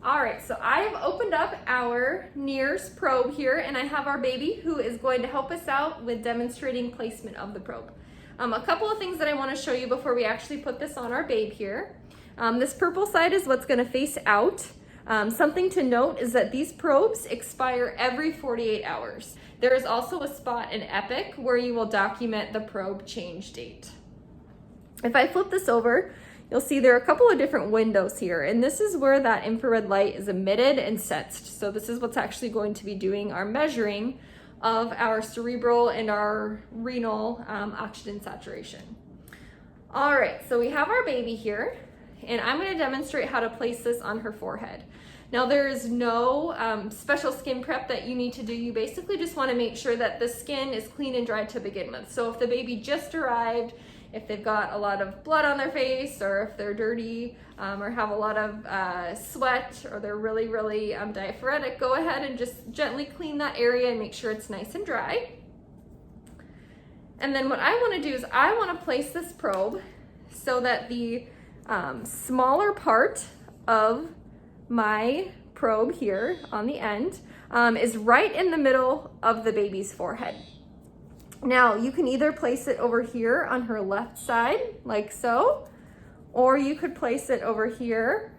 All right, so I have opened up our NIRS probe here, and I have our baby who is going to help us out with demonstrating placement of the probe. A couple of things that I want to show you before we actually put this on our babe here. This purple side is what's going to face out. Something to note is that these probes expire every 48 hours. There is also a spot in Epic where you will document the probe change date. If I flip this over, you'll see there are a couple of different windows here, and this is where that infrared light is emitted and sensed. So this is what's actually going to be doing our measuring of our cerebral and our renal oxygen saturation. All right, so we have our baby here, and I'm going to demonstrate how to place this on her forehead. Now there is no special skin prep that you need to do. You basically just want to make sure that the skin is clean and dry to begin with. So if the baby just arrived, if they've got a lot of blood on their face, or if they're dirty, or have a lot of sweat, or they're really diaphoretic, go ahead and just gently clean that area and make sure it's nice and dry. And then what I want to do is I want to place this probe so that the smaller part of my probe here on the end is right in the middle of the baby's forehead. Now, you can either place it over here on her left side, like so, or you could place it over here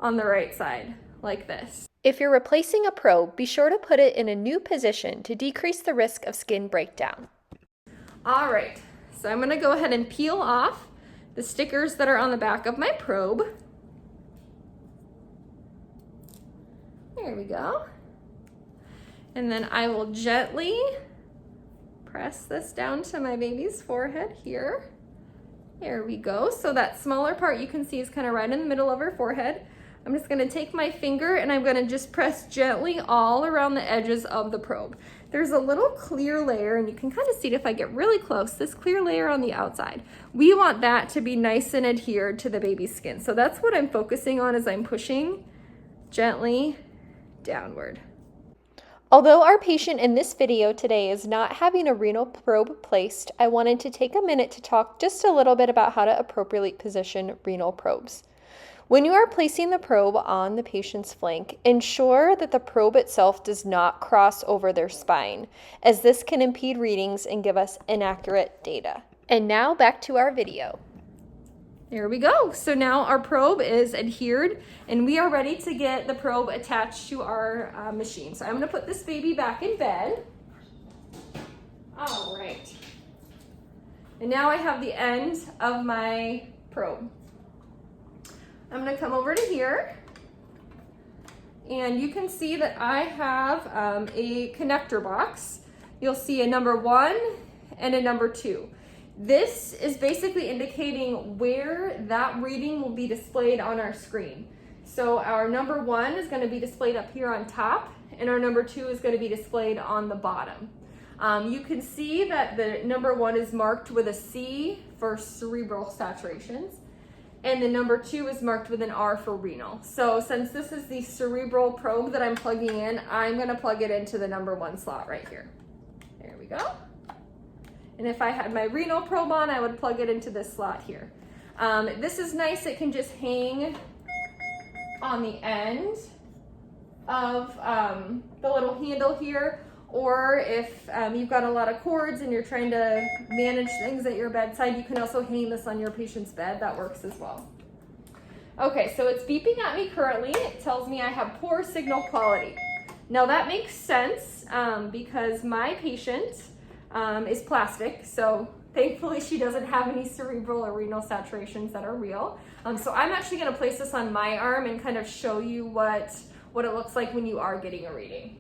on the right side, like this. If you're replacing a probe, be sure to put it in a new position to decrease the risk of skin breakdown. All right, so I'm gonna go ahead and peel off the stickers that are on the back of my probe. There we go. And then I will gently press this down to my baby's forehead here. There we go. So that smaller part you can see is kind of right in the middle of her forehead. I'm just going to take my finger and I'm going to just press gently all around the edges of the probe. There's a little clear layer, and you can kind of see it if I get really close, this clear layer on the outside. We want that to be nice and adhered to the baby's skin. So that's what I'm focusing on as I'm pushing gently downward. Although our patient in this video today is not having a renal probe placed, I wanted to take a minute to talk just a little bit about how to appropriately position renal probes. When you are placing the probe on the patient's flank, ensure that the probe itself does not cross over their spine, as this can impede readings and give us inaccurate data. And now back to our video. There we go. So now our probe is adhered and we are ready to get the probe attached to our machine. So I'm going to put this baby back in bed. All right. And now I have the end of my probe. I'm going to come over to here, and you can see that I have a connector box. You'll see a number 1 and a number 2. This is basically indicating where that reading will be displayed on our screen. So our number 1 is going to be displayed up here on top, and our number 2 is going to be displayed on the bottom. You can see that the number 1 is marked with a C for cerebral saturations, and the number 2 is marked with an R for renal. So since this is the cerebral probe that I'm plugging in, I'm going to plug it into the number 1 slot right here. There we go. And if I had my renal probe on, I would plug it into this slot here. This is nice. It can just hang on the end of the little handle here, or if you've got a lot of cords and you're trying to manage things at your bedside, you can also hang this on your patient's bed. That works as well. Okay, so it's beeping at me currently. It tells me I have poor signal quality. Now that makes sense because my patient is plastic, so thankfully she doesn't have any cerebral or renal saturations that are real. So I'm actually going to place this on my arm and kind of show you what it looks like when you are getting a reading.